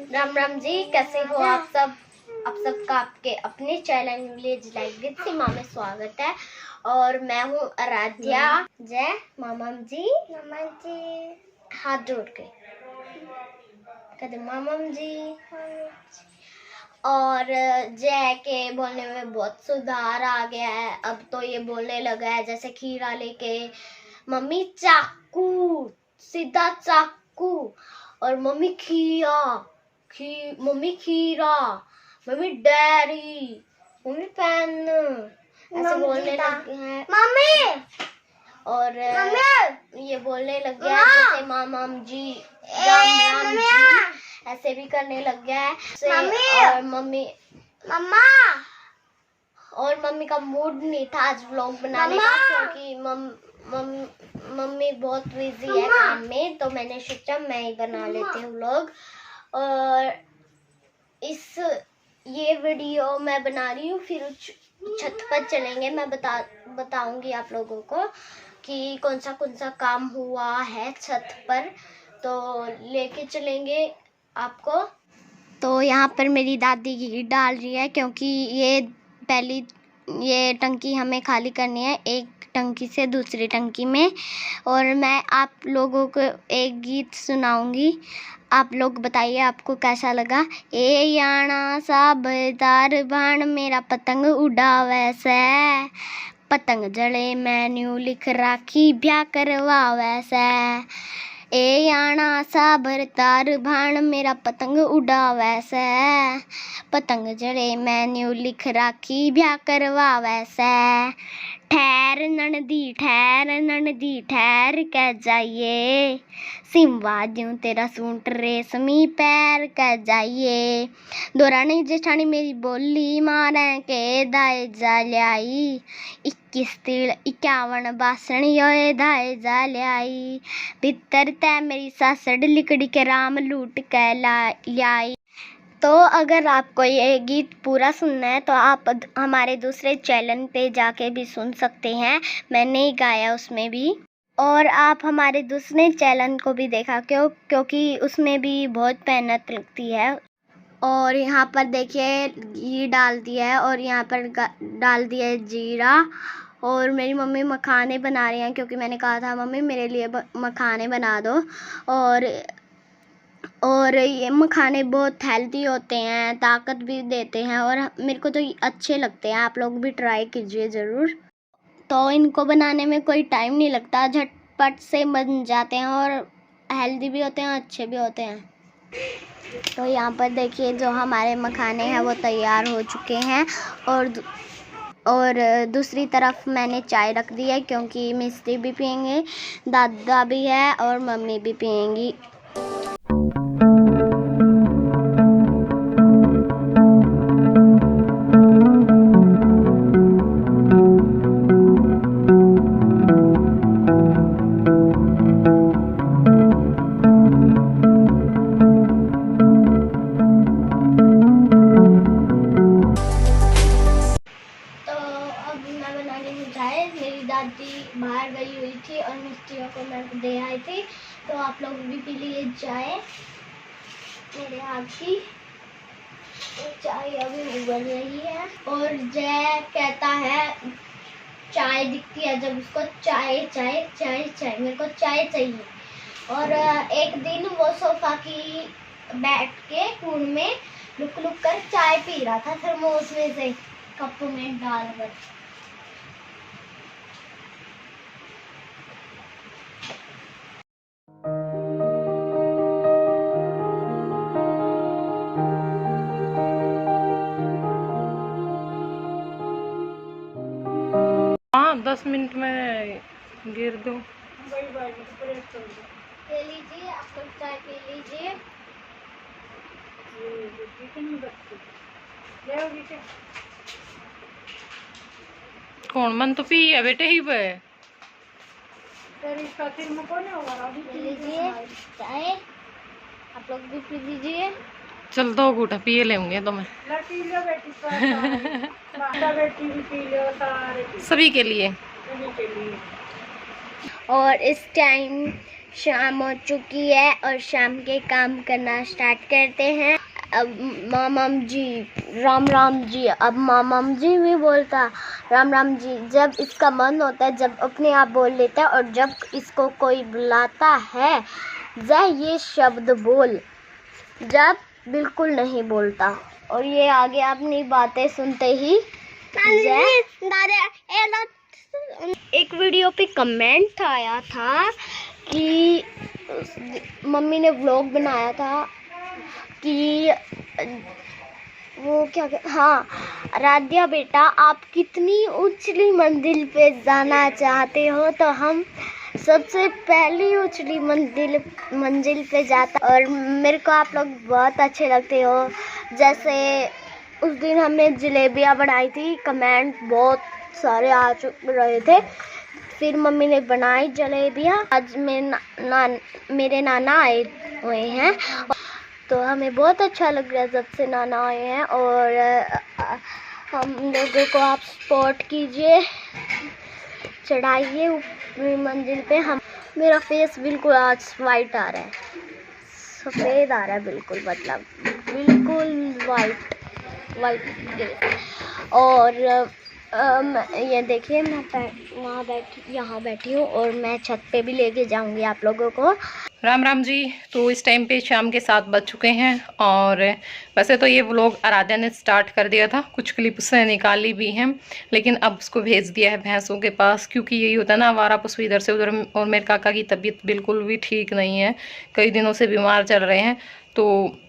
राम राम जी, कैसे हो आप सब? आप सबका आपके अपने चैनल विलेज लाइफ विद सीमा में स्वागत है। और मैं हूँ आराध्या। जय मामम जी। मामम जी हाथ जोड़ के कहते मामम जी। और जय के बोलने में बहुत सुधार आ गया है। अब तो ये बोलने लगा है जैसे खीरा लेके मम्मी चाकू, सीधा चाकू। और मम्मी मम्मी खीरा, मम्मी डायरी, मम्मी पेन, ऐसे बोलने लगे हैं मम्मी। और ये बोलने लग गया है जैसे मामम जी, राम जी, ऐसे भी करने लग गया है। और मम्मी का मूड नहीं था आज व्लॉग बनाने का, क्योंकि मम्मी बहुत बिजी है काम में, तो मैंने सोचा मैं ही बना लेती हूँ व्लॉग। और ये वीडियो मैं बना रही हूँ, फिर छत पर चलेंगे। मैं बताऊंगी आप लोगों को कि कौन सा काम हुआ है छत पर, तो लेके चलेंगे आपको। तो यहाँ पर मेरी दादी घी डाल रही है, क्योंकि ये टंकी हमें खाली करनी है, एक टंकी से दूसरी टंकी में। और मैं आप लोगों को एक गीत सुनाऊंगी, आप लोग बताइए आपको कैसा लगा। ए याना सा बेदार बाण मेरा पतंग उड़ावे से, पतंग जड़े मैन्यू लिख राखी ब्याह करवावे से। ए याना सा भरतार भाण मेरा पतंग उड़ावे से, पतंग जड़े मैन्यू लिख राखी ब्याह करवावे से। ठहर ननदी ठहर कह जाइए, सिमवा दूं तेरा सूट रेशमी पैर कह जाइए। दोरानी जेठानी मेरी बोली मारे के दाए जा ल्याई, 21 तिल 51 बासण योए दाए जा ल्याई। भीतर तै मेरी सासड़ लिकड़ी के राम लूट के लाई। तो अगर आपको ये गीत पूरा सुनना है तो आप हमारे दूसरे चैनल पे जाके भी सुन सकते हैं, मैंने ही गाया उसमें भी। और आप हमारे दूसरे चैनल को भी देखा क्योंकि उसमें भी बहुत मेहनत लगती है। और यहाँ पर देखिए घी डाल दिया है, और यहाँ पर डाल दिया है जीरा। और मेरी मम्मी मखाने बना रही हैं, क्योंकि मैंने कहा था मम्मी मेरे लिए मखाने बना दो। और ये मखाने बहुत हेल्दी होते हैं, ताकत भी देते हैं, और मेरे को तो अच्छे लगते हैं। आप लोग भी ट्राई कीजिए ज़रूर। तो इनको बनाने में कोई टाइम नहीं लगता, झटपट से बन जाते हैं, और हेल्दी भी होते हैं, अच्छे भी होते हैं। तो यहाँ पर देखिए जो हमारे मखाने हैं वो तैयार हो चुके हैं। और दूसरी तरफ मैंने चाय रख दी है, क्योंकि मिस्त्री भी पियेंगे, दादा भी है, और मम्मी भी पियेंगी। मेरी दादी बाहर गई हुई थी और मिस्त्रियों को मैं दे आई थी, तो आप लोग भी पी लिए चाय मेरे हाथ की। चाय अभी उबल रही है, और जय कहता है चाय दिखती है जब उसको चाय चाय चाय चाय, मेरे को चाय चाहिए। और एक दिन वो सोफा की बैठ के खून में लुक लुक कर चाय पी रहा था, थर्मोस में से कप में डालकर। हाँ 10 मिनट में गिर दूँ। ले लीजिए, आप लोग चाय पी लीजिए। कौन मन तो पी है बेटे ही पे। लीजिए चाय, आप लोग भी पी लीजिए। चल 2 घूंट पी लेंगे तो मैं। सभी के लिए। और इस टाइम शाम हो चुकी है और शाम के काम करना स्टार्ट करते हैं। अब मामम जी राम राम जी, अब मामम जी भी बोलता राम राम जी। जब इसका मन होता है, जब अपने आप बोल लेता है, और जब इसको कोई बुलाता है जय ये शब्द बोल, जब बिल्कुल नहीं बोलता। और ये आगे अपनी बातें सुनते ही एक वीडियो पे कमेंट आया था कि मम्मी ने व्लॉग बनाया था कि वो क्या हाँ, राध्या बेटा आप कितनी ऊंची मंजिल पे जाना चाहते हो, तो हम सबसे पहली ऊंची मंजिल पे जाता। और मेरे को आप लोग बहुत अच्छे लगते हो। जैसे उस दिन हमने जलेबियाँ बनाई थी, कमेंट बहुत सारे आ रहे थे। फिर मम्मी ने बनाई जलेबियाँ। आज मेरे नाना आए हुए हैं, तो हमें बहुत अच्छा लग रहा है जब से नाना आए हैं। और हम लोगों को आप सपोर्ट कीजिए, चढ़ाइए ऊपरी मंजिल पे। हम मेरा फेस बिल्कुल आज वाइट आ रहा है, सफ़ेद आ रहा है बिल्कुल, मतलब बिल्कुल वाइट। और ये देखिए मैं यहाँ बैठी हूँ और मैं छत पे भी लेके जाऊँगी आप लोगों को। राम राम जी। तो इस टाइम पे शाम के 7 बज चुके हैं और वैसे तो ये व्लॉग आराध्या ने स्टार्ट कर दिया था, कुछ क्लिप उसने निकाली भी हैं, लेकिन अब उसको भेज दिया है भैंसों के पास, क्योंकि यही होता है ना, आवारा पशु इधर से उधर। और मेरे काका की तबीयत बिल्कुल भी ठीक नहीं है, कई दिनों से बीमार चल रहे हैं, तो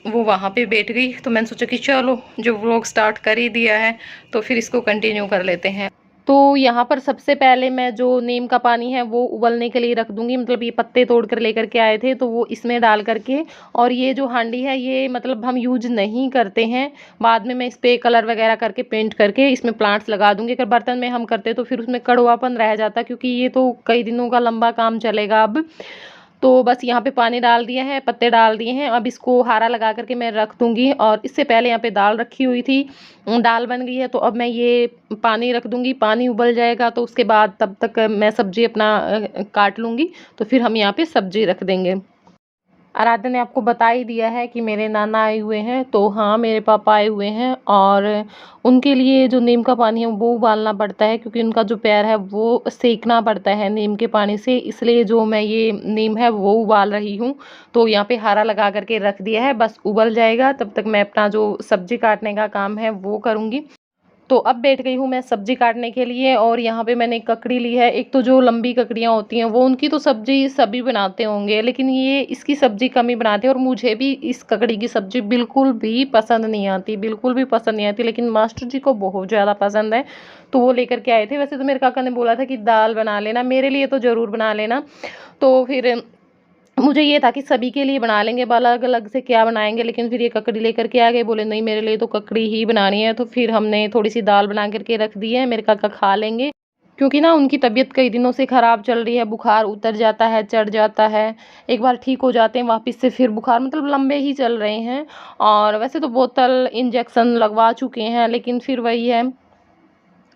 वो वहाँ पे बैठ गई। तो मैंने सोचा कि चलो जो व्लॉग स्टार्ट कर ही दिया है तो फिर इसको कंटिन्यू कर लेते हैं। तो यहाँ पर सबसे पहले मैं जो नीम का पानी है वो उबलने के लिए रख दूंगी। मतलब ये पत्ते तोड़ कर लेकर के आए थे तो वो इसमें डाल करके, और ये जो हांडी है ये मतलब हम यूज नहीं करते हैं, बाद में मैं इस पर कलर वगैरह करके पेंट करके इसमें प्लांट्स लगा दूंगी। अगर बर्तन में हम करते तो फिर उसमें कड़वापन रह जाता, क्योंकि ये तो कई दिनों का लंबा काम चलेगा। अब तो बस यहाँ पे पानी डाल दिया है, पत्ते डाल दिए हैं, अब इसको हारा लगा करके मैं रख दूंगी। और इससे पहले यहाँ पे दाल रखी हुई थी, दाल बन गई है, तो अब मैं ये पानी रख दूंगी। पानी उबल जाएगा तो उसके बाद तब तक मैं सब्जी अपना काट लूँगी, तो फिर हम यहाँ पे सब्जी रख देंगे। आराध्या ने आपको बता ही दिया है कि मेरे नाना आए हुए हैं, तो हाँ मेरे पापा आए हुए हैं, और उनके लिए जो नीम का पानी है वो उबालना पड़ता है, क्योंकि उनका जो पैर है वो सेकना पड़ता है नीम के पानी से, इसलिए जो मैं ये नीम है वो उबाल रही हूँ। तो यहाँ पे हारा लगा करके रख दिया है, बस उबल जाएगा तब तक मैं अपना जो सब्जी काटने का काम है वो करूँगी। तो अब बैठ गई हूँ मैं सब्जी काटने के लिए, और यहाँ पे मैंने ककड़ी ली है। एक तो जो लंबी ककड़ियाँ होती हैं वो उनकी तो सब्जी सभी बनाते होंगे, लेकिन ये इसकी सब्जी कम ही बनाते हैं, और मुझे भी इस ककड़ी की सब्जी बिल्कुल भी पसंद नहीं आती, बिल्कुल भी पसंद नहीं आती। लेकिन मास्टर जी को बहुत ज़्यादा पसंद है, तो वो लेकर के आए थे। वैसे तो मेरे काका ने बोला था कि दाल बना लेना, मेरे लिए तो ज़रूर बना लेना। तो फिर मुझे ये था कि सभी के लिए बना लेंगे, अलग अलग से क्या बनाएंगे, लेकिन फिर ये ककड़ी लेकर के आ गए, बोले नहीं मेरे लिए तो ककड़ी ही बनानी है। तो फिर हमने थोड़ी सी दाल बना करके रख दी है, मेरे काका खा लेंगे, क्योंकि ना उनकी तबीयत कई दिनों से ख़राब चल रही है, बुखार उतर जाता है, चढ़ जाता है, एक बार ठीक हो जाते हैं वापस से फिर बुखार, मतलब लंबे ही चल रहे हैं। और वैसे तो बोतल इंजेक्शन लगवा चुके हैं, लेकिन फिर वही है,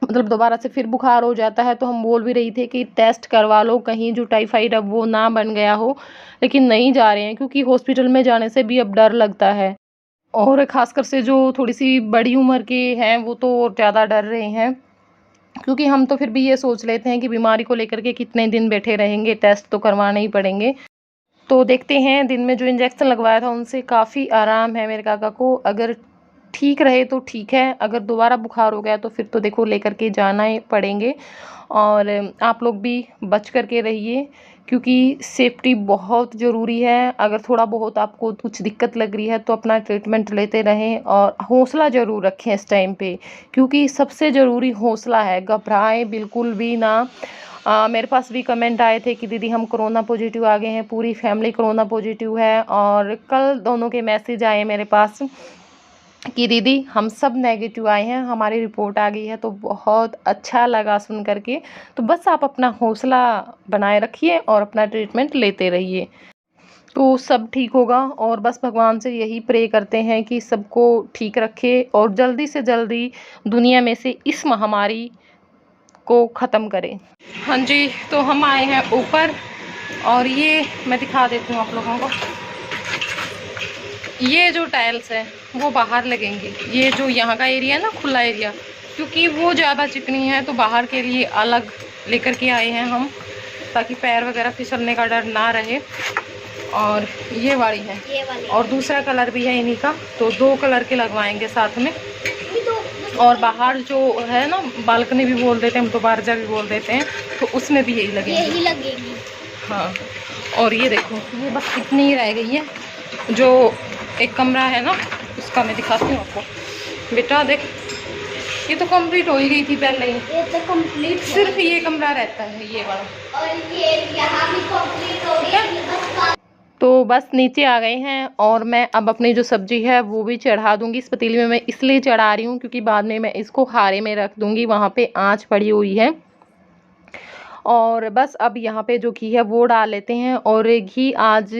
मतलब दोबारा से फिर बुखार हो जाता है। तो हम बोल भी रही थी कि टेस्ट करवा लो, कहीं जो टाइफाइड अब वो ना बन गया हो, लेकिन नहीं जा रहे हैं, क्योंकि हॉस्पिटल में जाने से भी अब डर लगता है। और ख़ासकर से जो थोड़ी सी बड़ी उम्र के हैं वो तो ज़्यादा डर रहे हैं, क्योंकि हम तो फिर भी ये सोच लेते हैं कि बीमारी को लेकर के कितने दिन बैठे रहेंगे, टेस्ट तो करवाने ही पड़ेंगे। तो देखते हैं, दिन में जो इंजेक्शन लगवाया था उनसे काफ़ी आराम है मेरे काका को, अगर ठीक रहे तो ठीक है, अगर दोबारा बुखार हो गया तो फिर तो देखो लेकर के जाना ही पड़ेंगे। और आप लोग भी बच कर के रहिए, क्योंकि सेफ्टी बहुत ज़रूरी है। अगर थोड़ा बहुत आपको कुछ दिक्कत लग रही है तो अपना ट्रीटमेंट लेते रहें, और हौसला ज़रूर रखें इस टाइम पे, क्योंकि सबसे ज़रूरी हौसला है, घबराएं बिल्कुल भी ना। मेरे पास भी कमेंट आए थे कि दीदी हम कोरोना पॉजिटिव आ गए हैं, पूरी फैमिली कोरोना पॉजिटिव है, और कल दोनों के मैसेज आए मेरे पास कि दीदी हम सब नेगेटिव आए हैं, हमारी रिपोर्ट आ गई है। तो बहुत अच्छा लगा सुन करके। तो बस आप अपना हौसला बनाए रखिए और अपना ट्रीटमेंट लेते रहिए, तो सब ठीक होगा। और बस भगवान से यही प्रे करते हैं कि सबको ठीक रखे और जल्दी से जल्दी दुनिया में से इस महामारी को ख़त्म करें। हाँ जी, तो हम आए हैं ऊपर, और ये मैं दिखा देती हूँ आप लोगों को, ये जो टाइल्स है वो बाहर लगेंगे। ये जो यहाँ का एरिया है ना, खुला एरिया, क्योंकि वो ज़्यादा चिकनी है तो बाहर के लिए अलग लेकर के आए हैं हम, ताकि पैर वगैरह फिसलने का डर ना रहे। और ये वाली है, ये वाली, और दूसरा कलर भी है इन्हीं का, तो 2 कलर के लगवाएंगे साथ में। और बाहर जो है ना, बालकनी भी बोल देते हैं हम, तो बारजा भी बोल देते हैं, तो उसमें भी यही लगेगी। हाँ, और ये देखो, ये बस इतनी ही रह गई है। जो एक कमरा है ना, उसका मैं दिखाती हूँ आपको। बेटा देख, ये तो कंप्लीट हो ही गई थी पहले ही। ये तो कंप्लीट, सिर्फ ये कमरा रहता है, ये वाला। और ये यहाँ भी कंप्लीट हो गई। तो बस नीचे आ गए हैं, और मैं अब अपनी जो सब्जी है वो भी चढ़ा दूंगी इस पतीली में। मैं इसलिए चढ़ा रही हूँ क्योंकि बाद में मैं इसको हारे में रख दूंगी, वहाँ पे आँच पड़ी हुई है। और बस अब यहाँ पे जो घी है वो डाल लेते हैं। और घी आज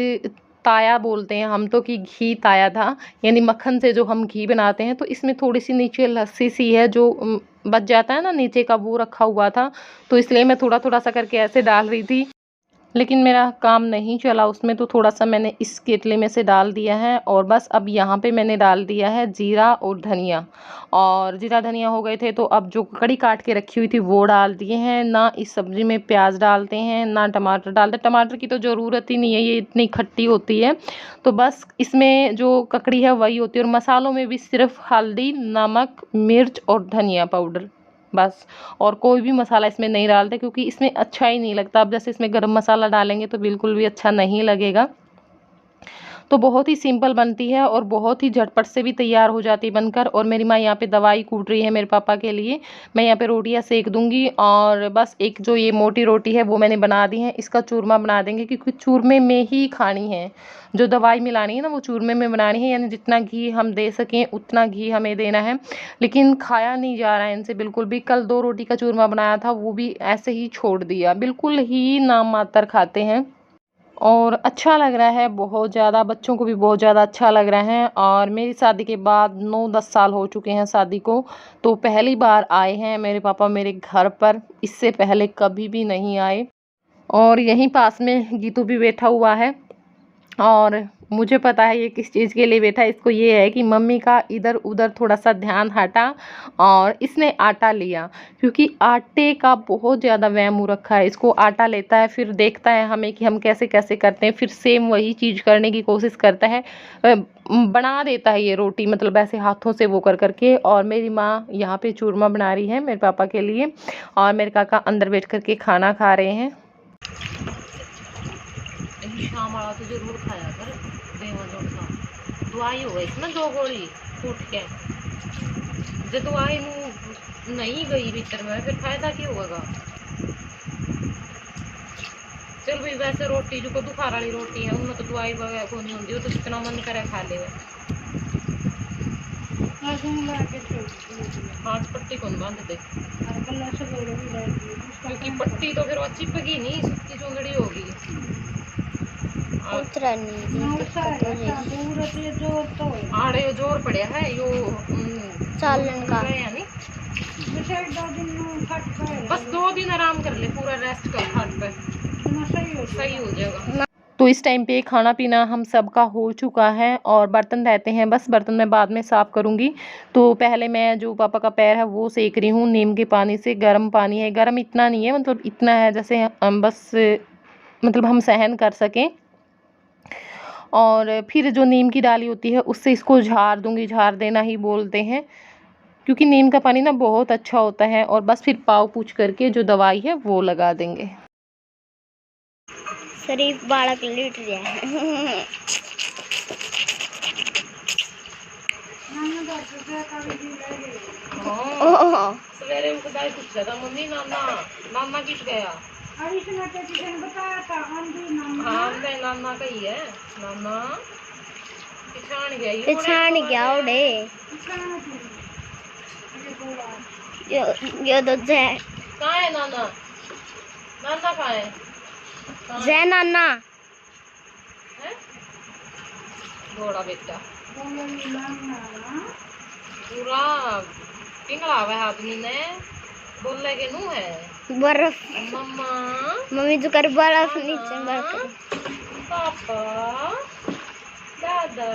ताया बोलते हैं हम तो, कि घी ताया था, यानी मक्खन से जो हम घी बनाते हैं। तो इसमें थोड़ी सी नीचे लस्सी सी है जो बच जाता है ना नीचे का, वो रखा हुआ था, तो इसलिए मैं थोड़ा थोड़ा सा करके ऐसे डाल रही थी। लेकिन मेरा काम नहीं चला उसमें, तो थोड़ा सा मैंने इस केतली में से डाल दिया है। और बस अब यहाँ पे मैंने डाल दिया है जीरा और धनिया, और जीरा धनिया हो गए थे तो अब जो कड़ी काट के रखी हुई थी वो डाल दिए हैं। ना इस सब्ज़ी में प्याज डालते हैं, ना टमाटर डालते। टमाटर की तो ज़रूरत ही नहीं है, ये इतनी खट्टी होती है। तो बस इसमें जो ककड़ी है वही होती है। और मसालों में भी सिर्फ हल्दी, नमक, मिर्च और धनिया पाउडर, बस। और कोई भी मसाला इसमें नहीं डालते, क्योंकि इसमें अच्छा ही नहीं लगता। अब जैसे इसमें गरम मसाला डालेंगे तो बिल्कुल भी अच्छा नहीं लगेगा। तो बहुत ही सिंपल बनती है और बहुत ही झटपट से भी तैयार हो जाती है बनकर। और मेरी माँ यहाँ पे दवाई कूट रही है मेरे पापा के लिए। मैं यहाँ पे रोटियाँ सेक दूंगी, और बस एक जो ये मोटी रोटी है वो मैंने बना दी है। इसका चूरमा बना देंगे, क्योंकि चूरमे में ही खानी है। जो दवाई मिलानी है ना वो चूरमे में बनानी है, यानी जितना घी हम दे सकें उतना घी हमें देना है। लेकिन खाया नहीं जा रहा है इनसे बिल्कुल भी। कल 2 रोटी का चूरमा बनाया था, वो भी ऐसे ही छोड़ दिया, बिल्कुल ही नाम मात्र खाते हैं। और अच्छा लग रहा है बहुत ज़्यादा, बच्चों को भी बहुत ज़्यादा अच्छा लग रहा है। और मेरी शादी के बाद 9-10 साल हो चुके हैं शादी को, तो पहली बार आए हैं मेरे पापा मेरे घर पर, इससे पहले कभी भी नहीं आए। और यहीं पास में गीतू भी बैठा हुआ है, और मुझे पता है ये किस चीज़ के लिए बैठा है। इसको ये है कि मम्मी का इधर उधर थोड़ा सा ध्यान हटा, और इसने आटा लिया, क्योंकि आटे का बहुत ज़्यादा वहम हो रखा है इसको। आटा लेता है, फिर देखता है हमें कि हम कैसे कैसे करते हैं, फिर सेम वही चीज़ करने की कोशिश करता है। बना देता है ये रोटी, मतलब ऐसे हाथों से वो कर करके। और मेरी माँ यहाँ पे चूरमा बना रही है मेरे पापा के लिए, और मेरे काका अंदर बैठ करके खाना खा रहे हैं। शाम वाला तो जरूर खाया कर, दवाई हो गई ना 2 गोली फूट के, जो दवाई नहीं गई भीतर में, फिर फायदा क्या होगा। चल भाई, वैसे रोटी जो बुखार वाली रोटी है उनमें तो दवाई वगैरह को नहीं होती, वो तो जितना मन करे खा ले। हाथ पट्टी कौन बांध दे, क्योंकि पट्टी तो फिर वो चिपकी नहीं, सूखी चूंदड़ी होगी। आड़े जोर पड़े है यो चालन का, बस 2 दिन आराम कर ले, पूरा रेस्ट कर, खाट पे सही हो जाएगा। तो इस टाइम पे खाना पीना हम सबका हो चुका है, और बर्तन रहते हैं, बस बर्तन मैं बाद में साफ़ करूँगी। तो पहले मैं जो पापा का पैर है वो सेक रही हूँ नीम के पानी से। गर्म पानी है, गर्म इतना नहीं है, मतलब इतना है जैसे बस मतलब हम सहन कर सकें। और फिर जो नीम की डाली होती है उससे इसको झाड़ दूँगी, झाड़ देना ही बोलते हैं, क्योंकि नीम का पानी ना बहुत अच्छा होता है। और बस फिर पाव पूछ करके जो दवाई है वो लगा देंगे। शरीफ बालक लेट गया सवेरे उठदाई पूछा था मम्मी नाना नाना किस गया, हाँ नाना का ही है, नाना पिछाड़ गया उड़े यो तो जय कहाँ है नाना, नाना कहाँ है, जय नाना घोड़ा बेटा पूरा पिंगला हुआ है आदमी ने, बोल लगे नू है बर्फ। मम्मा मम्मी जो कर बर्फ नीचे बर्फ। पापा दादा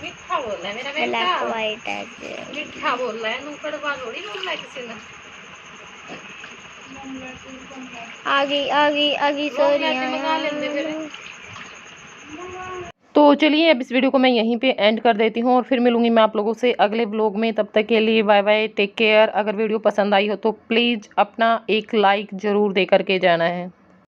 मीठा बोल रहा है मेरा बेटा। ब्लैक वाइट है। मीठा बोल रहा है, नू कड़वा थोड़ी बोल रहा है किसी ने। आगी सॉरी। तो चलिए अब इस वीडियो को मैं यहीं पे एंड कर देती हूँ और फिर मिलूंगी मैं आप लोगों से अगले व्लॉग में। तब तक के लिए बाय बाय, टेक केयर। अगर वीडियो पसंद आई हो तो प्लीज़ अपना एक लाइक ज़रूर दे करके जाना है।